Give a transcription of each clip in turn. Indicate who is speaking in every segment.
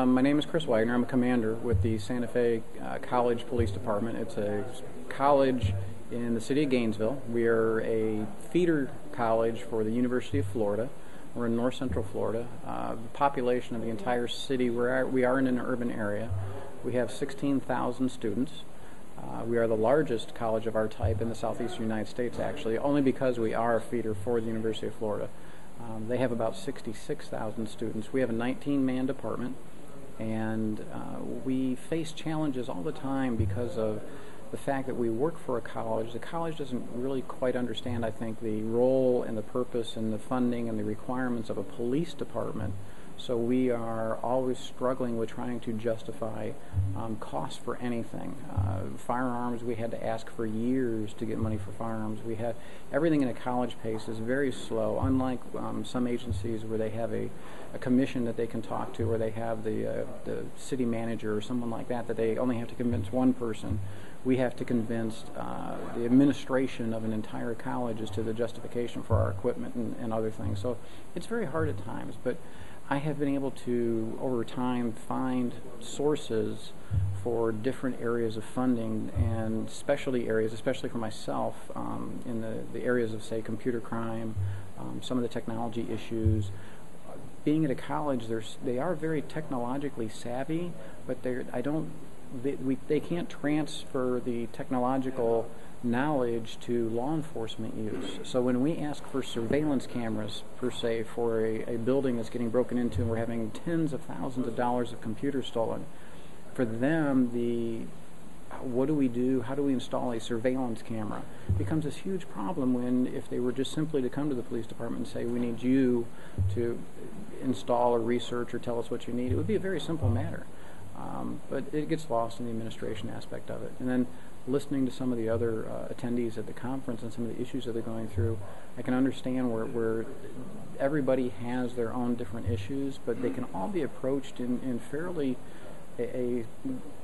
Speaker 1: My name is Chris Wagoner. I'm a commander with the Santa Fe College Police Department. It's a college in the city of Gainesville. We are a feeder college for the University of Florida. We're in north central Florida. The population of the entire city, we are in an urban area. We have 16,000 students. We are the largest college of our type in the southeastern United States, actually, only because we are a feeder for the University of Florida. They have about 66,000 students. We have a 19-man department, and we face challenges all the time because of the fact that we work for a college. The college doesn't really quite understand, I think, the role and the purpose and the funding and the requirements of a police department. So we are always struggling with trying to justify costs for anything. Firearms, we had to ask for years to get money for firearms. We have everything in a college pace is very slow, unlike some agencies where they have a commission that they can talk to, or they have the city manager or someone like that they only have to convince one person. We have to convince the administration of an entire college as to the justification for our equipment and other things. So it's very hard at times, but I have been able to, over time, find sources for different areas of funding and specialty areas, especially for myself, in the areas of, say, computer crime, some of the technology issues. Being at a college, they are very technologically savvy, but they can't transfer the technological knowledge to law enforcement use. So when we ask for surveillance cameras, per se, for a building that's getting broken into and we're having tens of thousands of dollars of computers stolen, for them, what do we do? How do we install a surveillance camera? It becomes this huge problem when, if they were just simply to come to the police department and say, we need you to install or research or tell us what you need, it would be a very simple matter. But it gets lost in the administration aspect of it. And then listening to some of the other attendees at the conference and some of the issues that they're going through, I can understand where everybody has their own different issues, but they can all be approached in fairly a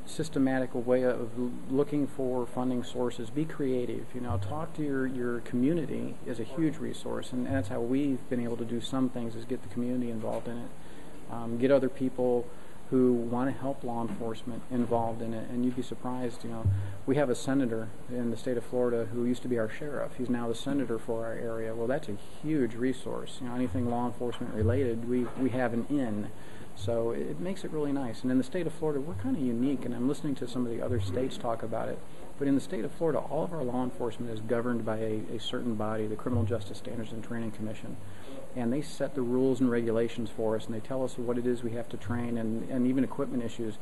Speaker 1: systematic way of looking for funding sources. Be creative. Talk to your community is a huge resource, and that's how we've been able to do some things, is get the community involved in it, get other people who want to help law enforcement involved in it. And you'd be surprised, we have a senator in the state of Florida who used to be our sheriff. He's now the senator for our area. Well, that's a huge resource. Anything law enforcement related, we have an in. So it makes it really nice. And in the state of Florida, we're kind of unique, and I'm listening to some of the other states talk about it. But in the state of Florida, all of our law enforcement is governed by a certain body, the Criminal Justice Standards and Training Commission. And they set the rules and regulations for us, and they tell us what it is we have to train, and even equipment issues.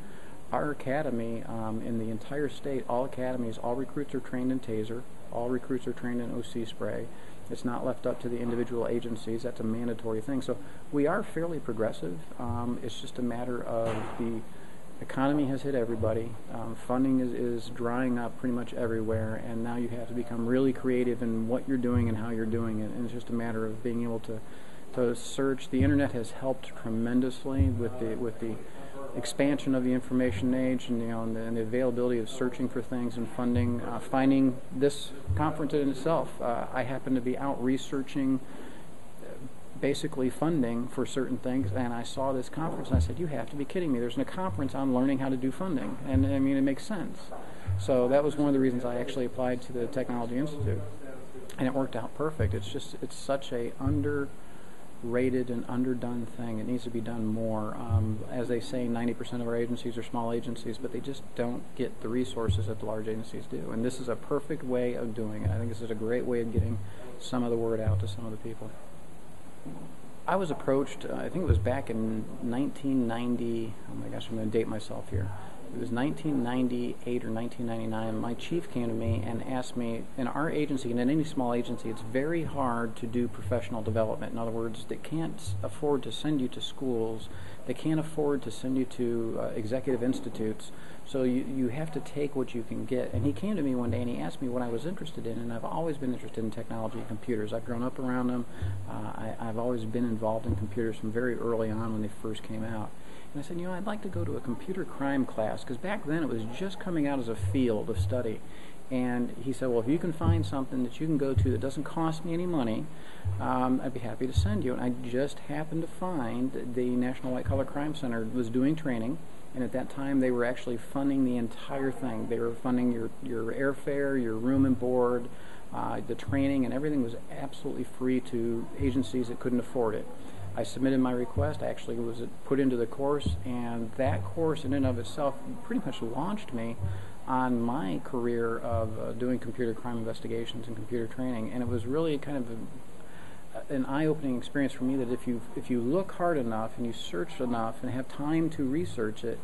Speaker 1: Our academy, in the entire state, all academies, all recruits are trained in TASER, all recruits are trained in OC spray. It's not left up to the individual agencies. That's a mandatory thing. So we are fairly progressive. It's just a matter of the economy has hit everybody. Funding is drying up pretty much everywhere, and now you have to become really creative in what you're doing and how you're doing it. And it's just a matter of being able to search. The internet has helped tremendously with the expansion of the information age, and and the availability of searching for things and funding. Finding this conference in itself, I happen to be out researching basically funding for certain things, and I saw this conference and I said, you have to be kidding me. There's a conference on learning how to do funding, and I mean, it makes sense. So that was one of the reasons I actually applied to the Technology Institute, and it worked out perfect. It's such a underrated and underdone thing. It needs to be done more. As they say, 90% of our agencies are small agencies, but they just don't get the resources that the large agencies do, and this is a perfect way of doing it. I think this is a great way of getting some of the word out to some of the people. I was approached, I think it was back in 1990, oh my gosh, I'm going to date myself here. It was 1998 or 1999. My chief came to me and asked me, in our agency, and in any small agency, it's very hard to do professional development. In other words, they can't afford to send you to schools. They can't afford to send you to executive institutes. So you have to take what you can get. And he came to me one day and he asked me what I was interested in, and I've always been interested in technology and computers. I've grown up around them. I've always been involved in computers from very early on when they first came out. And I said, I'd like to go to a computer crime class, because back then it was just coming out as a field of study. And he said, well, if you can find something that you can go to that doesn't cost me any money, I'd be happy to send you. And I just happened to find the National White Collar Crime Center was doing training, and at that time they were actually funding the entire thing. They were funding your airfare, your room and board, the training, and everything was absolutely free to agencies that couldn't afford it. I submitted my request. I actually was put into the course, and that course in and of itself pretty much launched me on my career of doing computer crime investigations and computer training. And it was really kind of an eye-opening experience for me, that if you look hard enough and you search enough and have time to research it,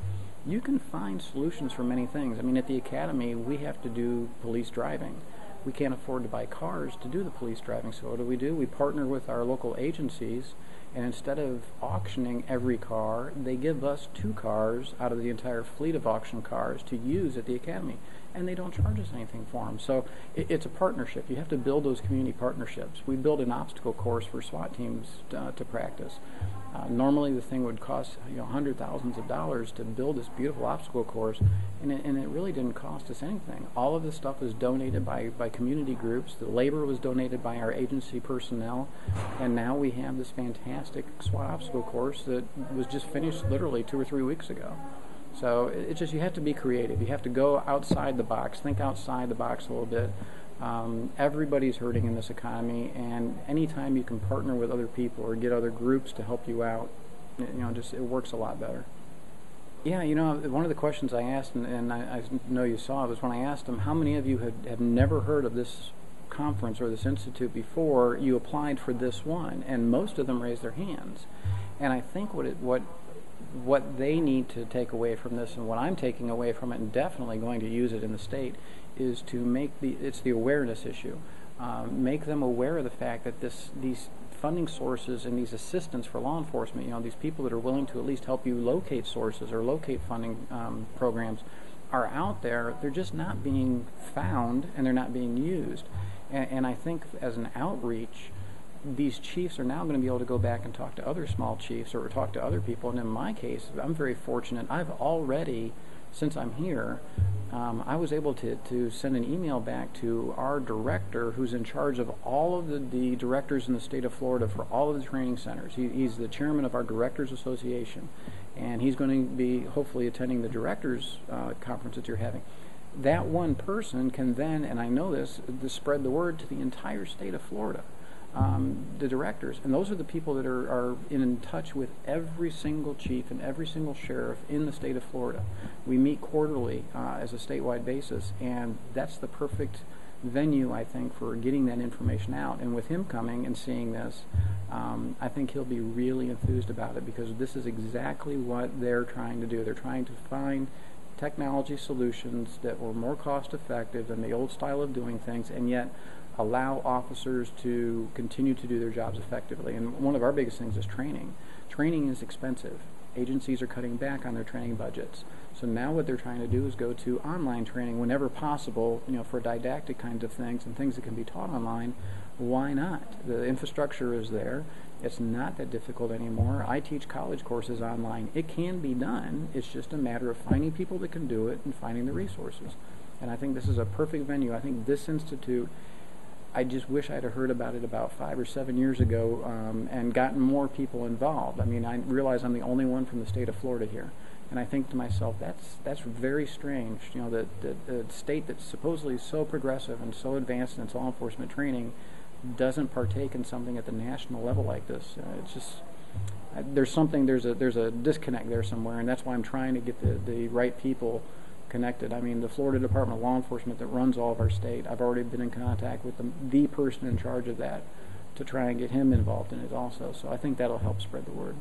Speaker 1: you can find solutions for many things. I mean, at the Academy, we have to do police driving. We can't afford to buy cars to do the police driving, so what do? We partner with our local agencies, and instead of auctioning every car, they give us 2 cars out of the entire fleet of auction cars to use at the Academy, and they don't charge us anything for them. So it's a partnership. You have to build those community partnerships. We build an obstacle course for SWAT teams to practice. Normally the thing would cost hundreds of thousands of dollars to build this beautiful obstacle course, and it really didn't cost us anything. All of this stuff was donated by community groups. The labor was donated by our agency personnel, and now we have this fantastic SWAT obstacle course that was just finished literally 2 or 3 weeks ago. So it's just, you have to be creative. You have to go outside the box, think outside the box a little bit. Everybody's hurting in this economy, and anytime you can partner with other people or get other groups to help you out, it works a lot better. Yeah, one of the questions I asked, and I know you saw it, was when I asked them, how many of you have never heard of this conference or this institute before you applied for this one? And most of them raised their hands. And I think what they need to take away from this, and what I'm taking away from it and definitely going to use it in the state, is to make it's the awareness issue. Make them aware of the fact that these funding sources and these assistants for law enforcement, these people that are willing to at least help you locate sources or locate funding programs, are out there. They're just not being found, and they're not being used. And I think as an outreach, these chiefs are now going to be able to go back and talk to other small chiefs or talk to other people. And in my case, I'm very fortunate. I've already, since I'm here, I was able to send an email back to our director, who's in charge of all of the directors in the state of Florida for all of the training centers. He's the chairman of our Directors Association, and he's going to be hopefully attending the directors conference that you're having. That one person can then, and I know this, to spread the word to the entire state of Florida. The directors, and those are the people that are in touch with every single chief and every single sheriff in the state of Florida. We meet quarterly as a statewide basis, and that's the perfect venue, I think, for getting that information out. And with him coming and seeing this, I think he'll be really enthused about it, because this is exactly what they're trying to do. They're trying to find technology solutions that were more cost effective than the old style of doing things, and yet allow officers to continue to do their jobs effectively. And one of our biggest things is training. Training is expensive. Agencies are cutting back on their training budgets. So now what they're trying to do is go to online training whenever possible, for didactic kinds of things and things that can be taught online. Why not? The infrastructure is there. It's not that difficult anymore. I teach college courses online. It can be done. It's just a matter of finding people that can do it and finding the resources. And I think this is a perfect venue. I think this institute, I just wish I'd have heard about it about 5 or 7 years ago and gotten more people involved. I mean, I realize I'm the only one from the state of Florida here, and I think to myself, that's very strange. That the state that's supposedly so progressive and so advanced in its law enforcement training doesn't partake in something at the national level like this. It's just there's a disconnect there somewhere, and that's why I'm trying to get the right people connected. I mean, the Florida Department of Law Enforcement that runs all of our state, I've already been in contact with the person in charge of that to try and get him involved in it also. So I think that'll help spread the word.